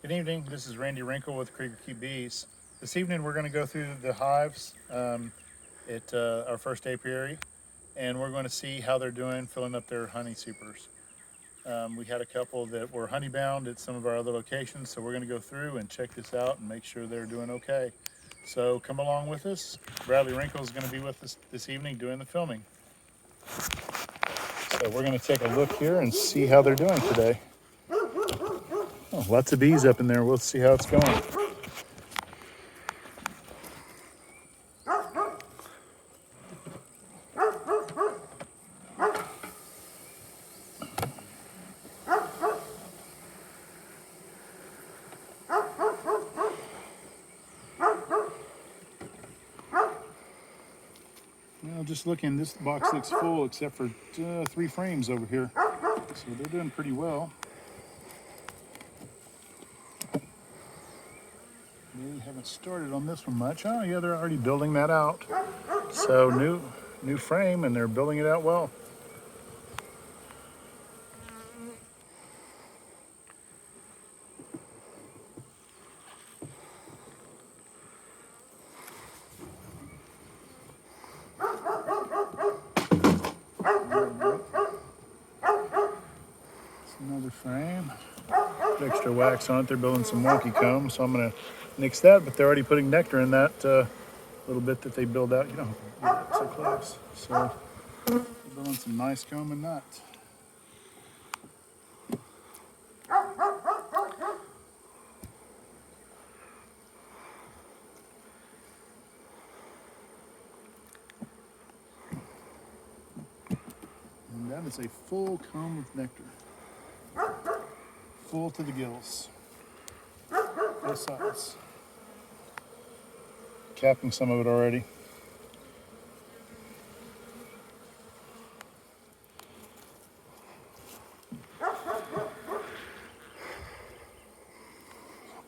Good evening. This is Randy Wrinkle with Krieger Key Bees. This evening we're going to go through the hives at our first apiary, and we're going to see how they're doing filling up their honey supers. We had a couple that were honey bound at some of our other locations, so we're going to go through and check this out and make sure they're doing okay. So come along with us. Bradley Wrinkle is going to be with us this evening doing the filming. So we're going to take a look here and see how they're doing today. Oh, lots of bees up in there. We'll see how it's going. Well, just looking, this box looks full except for 3 frames over here. So they're doing pretty well. They haven't started on this one much. Oh yeah, they're already building that out. So new frame, and they're building it out well. Another frame. Put extra wax on it. They're building some wonky comb, so I'm gonna nix that. But they're already putting nectar in that little bit that they build out. You don't have to get so close. So they're building some nice comb and nut. And that is a full comb of nectar. Full to the gills. Both sides. Capping some of it already.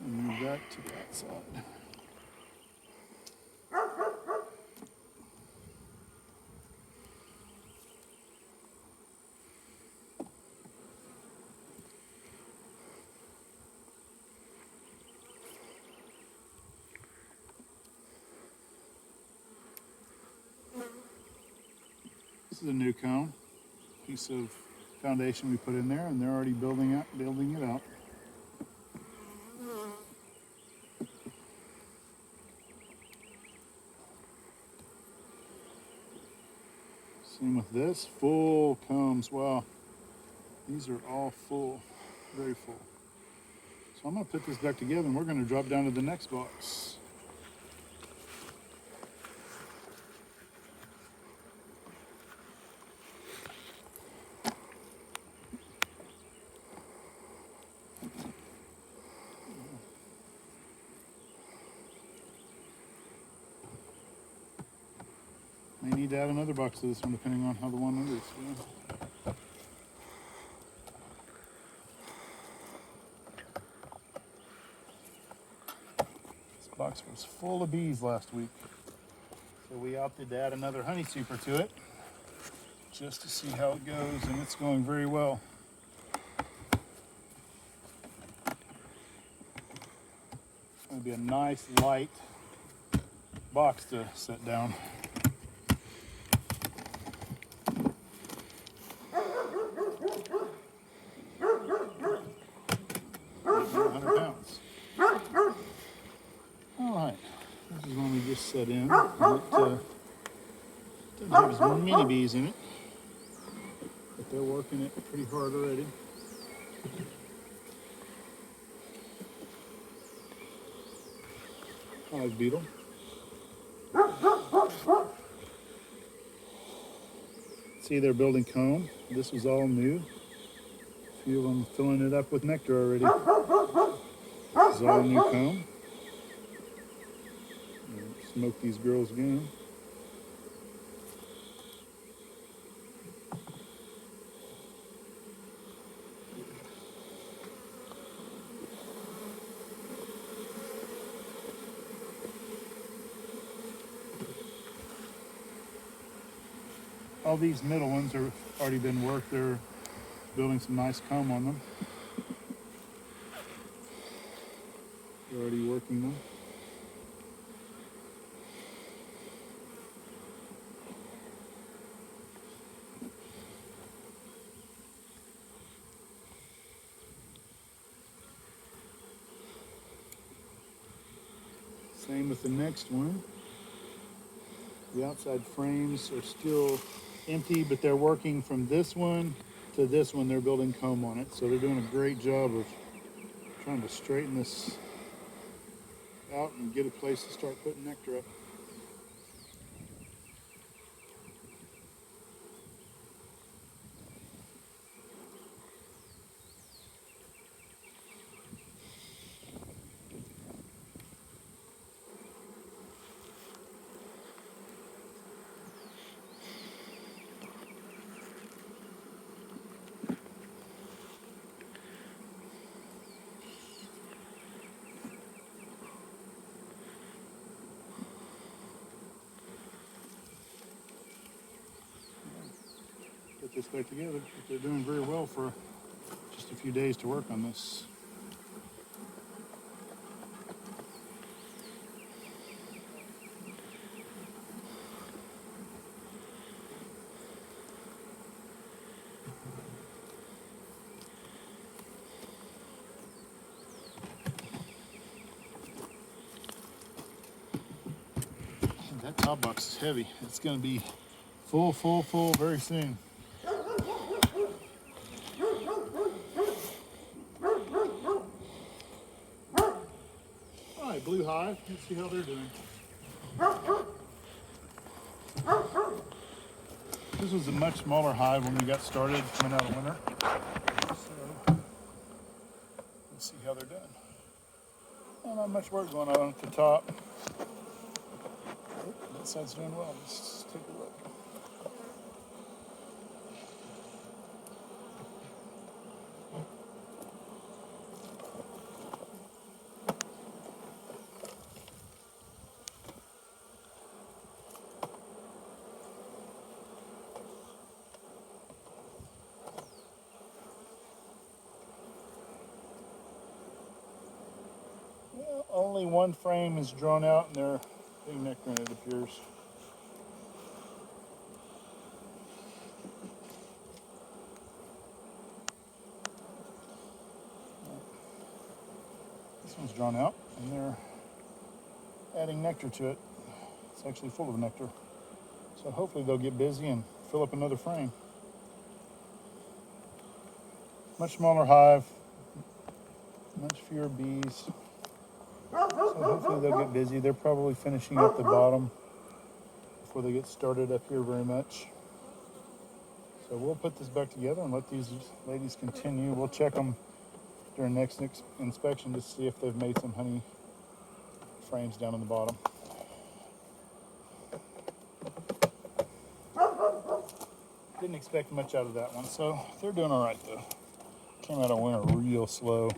Move that to that side. This is a new comb, piece of foundation we put in there, and they're already building it out. Same with this, full combs. Wow, these are all full, very full. So I'm going to put this back together, and we're going to drop down to the next box. May need to add another box to this one, depending on how the one under is. Yeah. This box was full of bees last week, so we opted to add another honey super to it, just to see how it goes, and it's going very well. It's going to be a nice, light box to set down. Alright, this is one we just set in. It doesn't have as many bees in it, but they're working it pretty hard already. Hive beetle. See, they're building comb. This was all new. A few of them filling it up with nectar already. This is all new comb. Smoke these girls again. All these middle ones are already been worked. They're building some nice comb on them. They're already working them. Same with the next one. The outside frames are still empty, but they're working from this one to this one. They're building comb on it. So they're doing a great job of trying to straighten this out and get a place to start putting nectar up. Put this back together. But they're doing very well for just a few days to work on this. That top box is heavy. It's going to be full very soon. All right, Blue Hive. Let's see how they're doing. This was a much smaller hive when we got started coming out of winter. So let's see how they're doing. Not much work going on at the top. Oh, that side's doing well. Let's take a look. Well, only one frame is drawn out and they're being nectar, it appears. This one's drawn out and they're adding nectar to it. It's actually full of nectar. So hopefully they'll get busy and fill up another frame. Much smaller hive, much fewer bees. So hopefully they'll get busy. They're probably finishing up the bottom before they get started up here very much. So we'll put this back together and let these ladies continue. We'll check them during next inspection to see if they've made some honey frames down on the bottom. Didn't expect much out of that one, so they're doing all right though. Came out of winter real slow.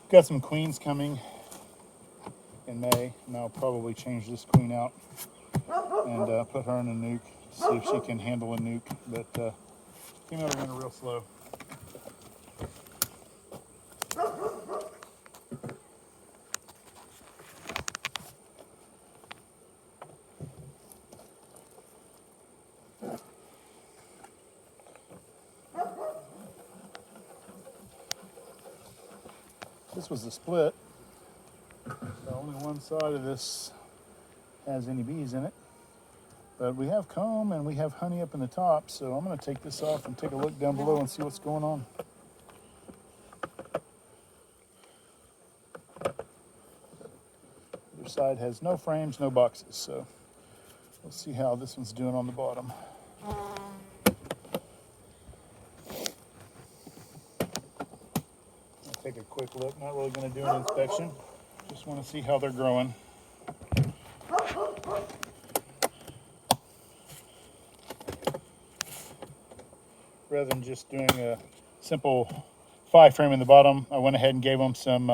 Got some queens coming in May, and I'll probably change this queen out and put her in a nuke to see if she can handle a nuke. But came out of winter real slow. This was the split. So only one side of this has any bees in it. But we have comb and we have honey up in the top, so I'm going to take this off and take a look down below and see what's going on. Other side has no frames, no boxes, so we'll see how this one's doing on the bottom. Take a quick look. Not really going to do an inspection. Just want to see how they're growing. Rather than just doing a simple 5 frame in the bottom, I went ahead and gave them some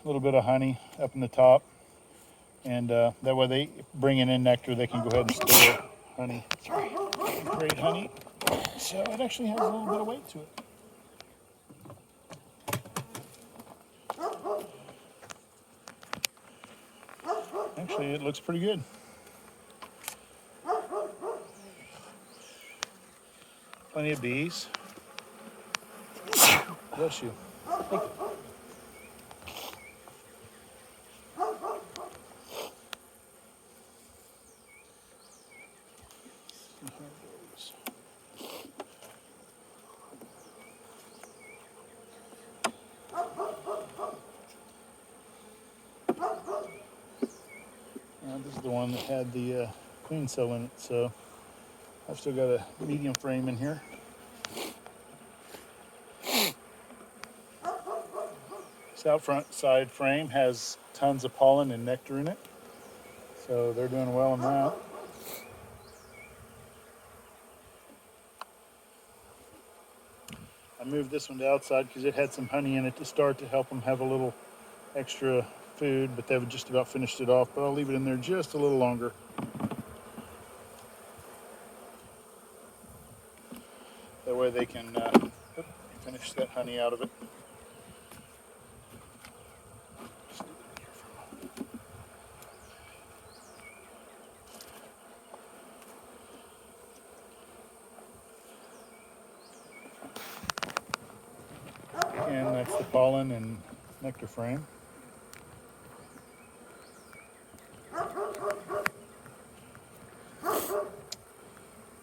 little bit of honey up in the top, and that way they bringing in nectar, they can go ahead and store honey. Great honey. So it actually has a little bit of weight to it. Actually, it looks pretty good. Plenty of bees. Bless you. This is the one that had the queen cell in it, so I've still got a medium frame in here. This out front side frame has tons of pollen and nectar in it, so they're doing well on that. I moved this one to outside because it had some honey in it to start to help them have a little extra food, but they've just about finished it off, but I'll leave it in there just a little longer. That way they can finish that honey out of it. And that's the pollen and nectar frame.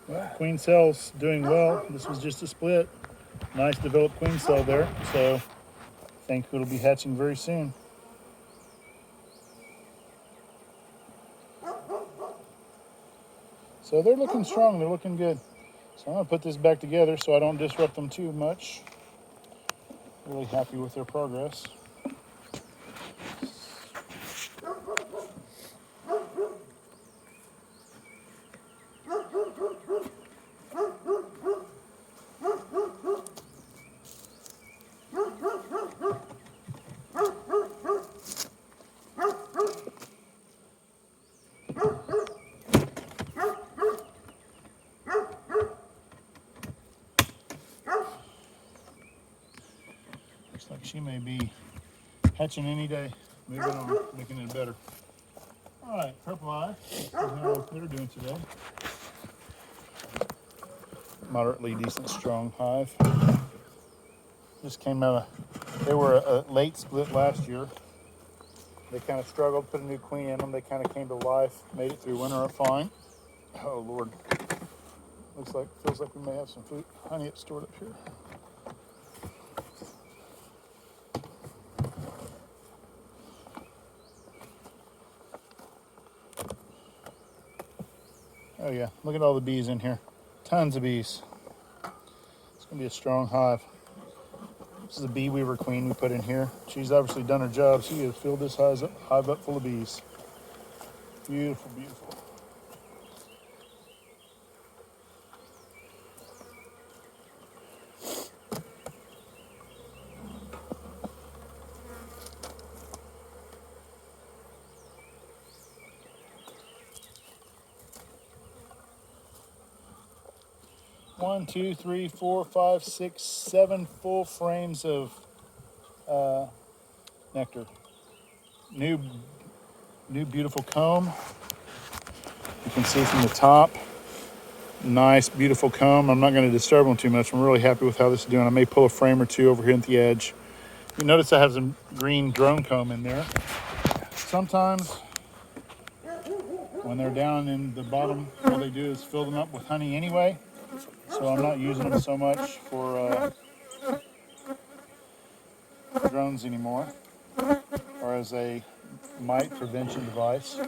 Well, queen cell's doing well. This was just a split. Nice developed queen cell there, so I think it'll be hatching very soon. So they're looking strong, they're looking good. So I'm gonna put this back together so I don't disrupt them too much. Really happy with their progress. Looks like she may be hatching any day. Moving on, making it better. All right, purple eye. Let's see how they're doing today. Moderately decent, strong hive. Just came out of, they were a late split last year. They kind of struggled, put a new queen in them. They kind of came to life, made it through winter fine. Oh Lord. Feels like we may have some food, honey stored up here. Oh yeah, look at all the bees in here. Tons of bees. It's gonna be a strong hive. This is a bee weaver queen we put in here. She's obviously done her job. She has filled this hive up full of bees. Beautiful, beautiful. One, two, three, four, 5, 6, 7 full frames of nectar. New beautiful comb. You can see from the top. Nice, beautiful comb. I'm not going to disturb them too much. I'm really happy with how this is doing. I may pull a frame or two over here at the edge. You notice I have some green drone comb in there. Sometimes when they're down in the bottom, all they do is fill them up with honey anyway. So I'm not using them so much for drones anymore, or as a mite prevention device.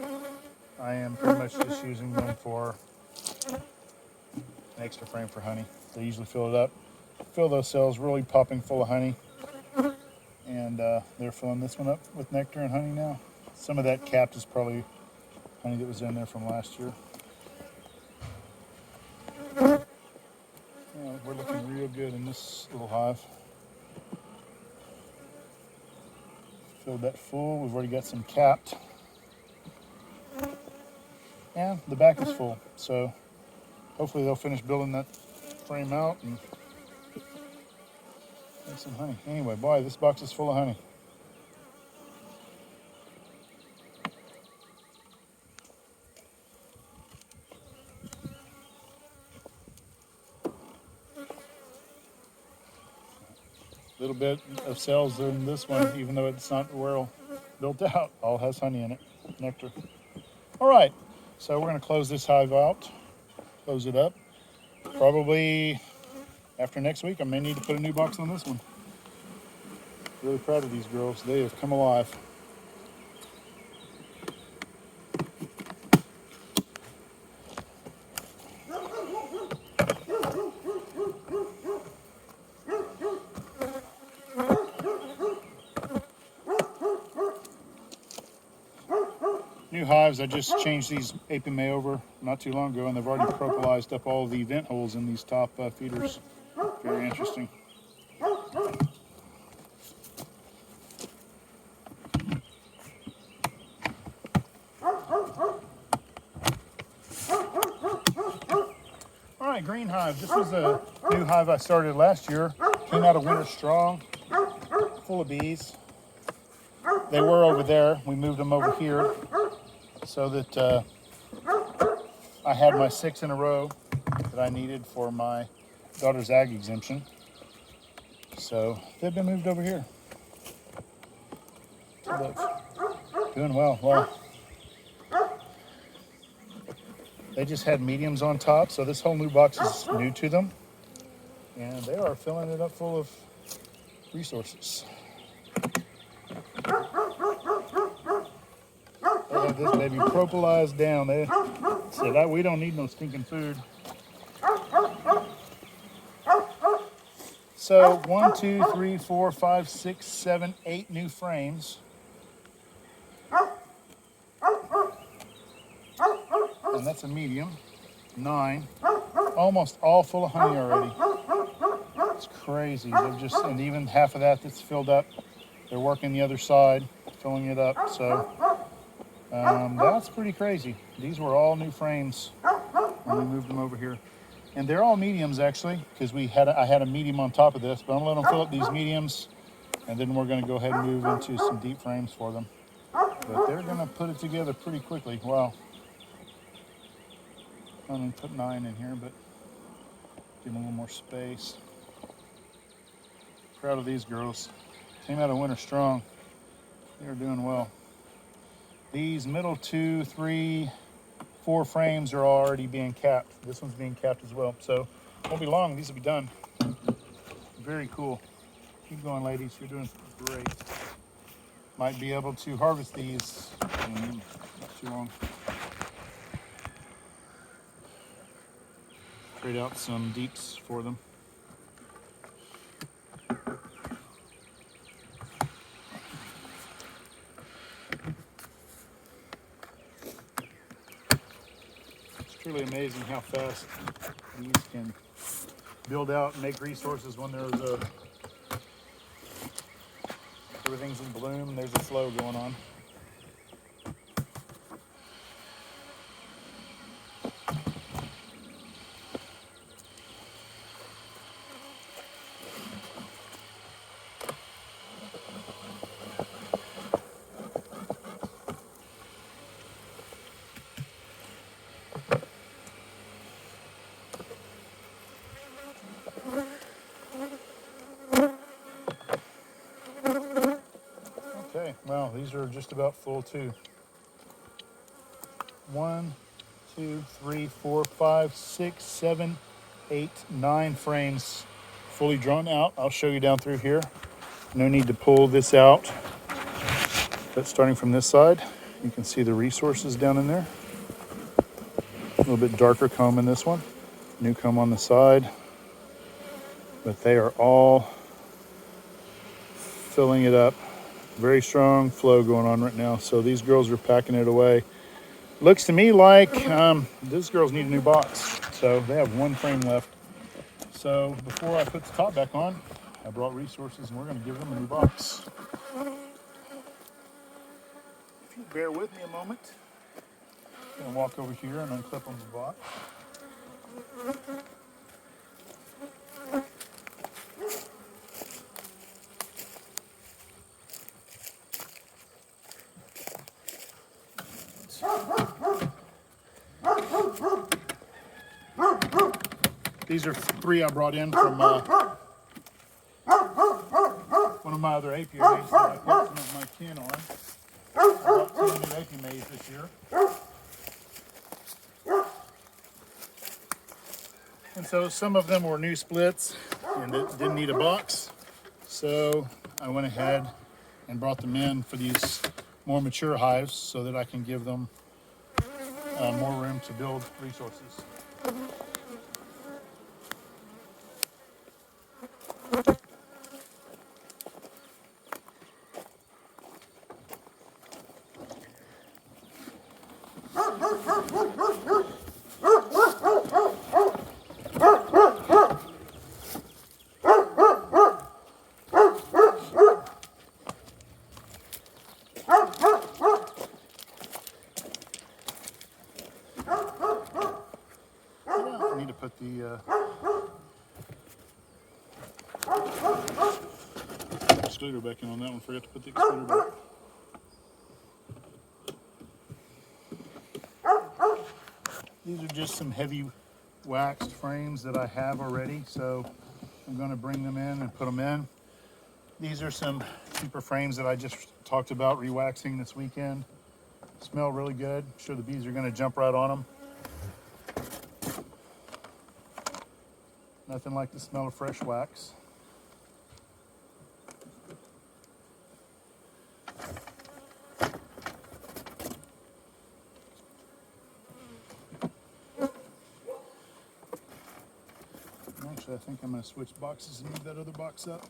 I am pretty much just using them for an extra frame for honey. They usually fill it up, fill those cells really popping full of honey, and they're filling this one up with nectar and honey now. Some of that capped is probably honey that was in there from last year. Yeah, we're looking real good in this little hive. Filled that full. We've already got some capped. And the back is full. So hopefully they'll finish building that frame out and make some honey. Anyway, boy, this box is full of honey. little bit of cells in this one, even though it's not well built out. All has honey in it, nectar. All right, so we're going to close this hive out, close it up. Probably after next week, I may need to put a new box on this one. Really proud of these girls. They have come alive. New hives, I just changed these Apimae over not too long ago, and they've already propolised up all the vent holes in these top feeders. Very interesting. All right, green hive. This was a new hive I started last year. Came out of winter strong, full of bees. They were over there. We moved them over here so that I had my 6 in a row that I needed for my daughter's ag exemption. So they've been moved over here. So look, doing well. Well, they just had mediums on top, so this whole new box is new to them. And they are filling it up full of resources. They have this baby propolized down. They said, we don't need no stinking food. So 1, 2, 3, 4, 5, 6, 7, 8 new frames. And that's a medium. 9. Almost all full of honey already. It's crazy. They've just, and even half of that's filled up. They're working the other side, filling it up. So that's pretty crazy. These were all new frames when we moved them over here. And they're all mediums actually, because I had a medium on top of this, but I'm gonna let them fill up these mediums, and then we're gonna go ahead and move into some deep frames for them. But they're gonna put it together pretty quickly. Wow. I'm gonna put 9 in here, but give them a little more space. Proud of these girls. Came out of winter strong. They're doing well. These middle 2, 3, 4 frames are already being capped. This one's being capped as well. So won't be long, these will be done. Very cool. Keep going, ladies, you're doing great. Might be able to harvest these in not too long. Trade out some deeps for them. Really amazing how fast these can build out and make resources when there's everything's in bloom, there's a flow going on. Okay, well, these are just about full too. 1, 2, 3, 4, 5, 6, 7, 8, 9 frames fully drawn out. I'll show you down through here. No need to pull this out. But starting from this side, you can see the resources down in there. A little bit darker comb in this one. New comb on the side. But they are all filling it up. Very strong flow going on right now. So these girls are packing it away. Looks to me like these girls need a new box. So they have 1 frame left. So before I put the top back on, I brought resources and we're going to give them a new box. If you bear with me a moment, I'm going to walk over here and unclip them the box. These are 3 I brought in from of my other apiaries that I put some of my tin on. I bought 2 new apiaries this year. And so some of them were new splits and didn't need a box. So I went ahead and brought them in for these more mature hives so that I can give them more room to build resources. I need to put the excluder back in on that one. Forgot to put the excluder back. These are just some heavy waxed frames that I have already, so I'm going to bring them in and put them in. These are some cheaper frames that I just talked about rewaxing this weekend. Smell really good. I'm sure the bees are going to jump right on them. Nothing like the smell of fresh wax. Actually, I think I'm going to switch boxes and move that other box up.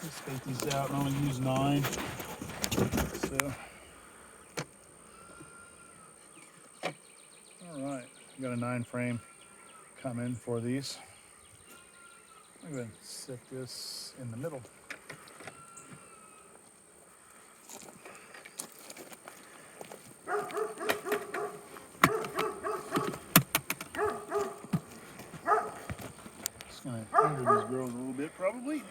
Let's spate these out and only use 9. So, all right, got a 9 frame coming for these. I'm going to set this in the middle. Just going to hinder these girls a little bit, probably.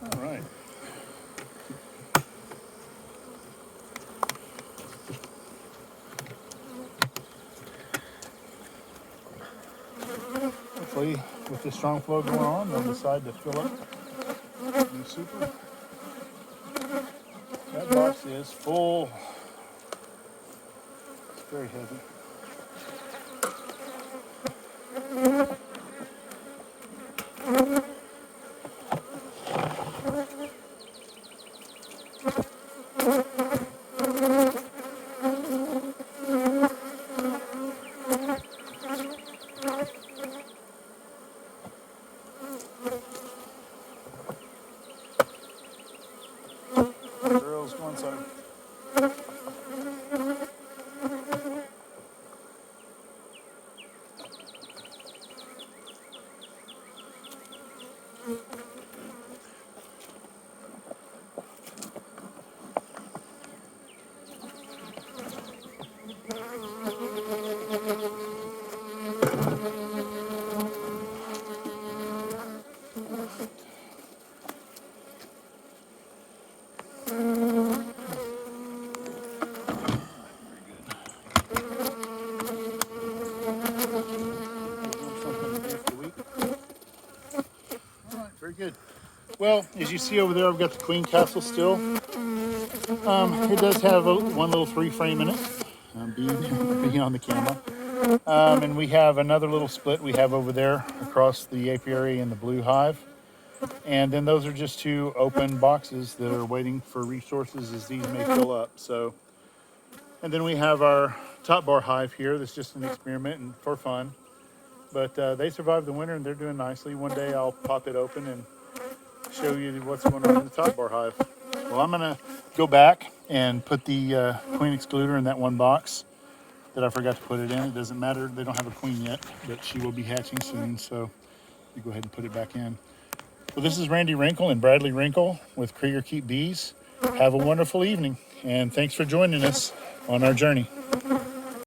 All right. Hopefully, with this strong flow going on, they'll decide to fill up the super. That box is full. It's very heavy. Girls, go inside. Good. Well, as you see over there, I've got the Queen Castle still. It does have one little 3-frame in it, being on the camera. And we have another little split we have over there across the apiary and the blue hive. And then those are just 2 open boxes that are waiting for resources as these may fill up. So, and then we have our top bar hive here. That's just an experiment and for fun. But they survived the winter and they're doing nicely. One day I'll pop it open and show you what's going on in the top bar hive. Well, I'm gonna go back and put the queen excluder in that one box that I forgot to put it in. It doesn't matter, they don't have a queen yet, but she will be hatching soon, so you go ahead and put it back in. Well, this is Randy Wrinkle and Bradley Wrinkle with Krieger Keep Bees. Have a wonderful evening, and thanks for joining us on our journey.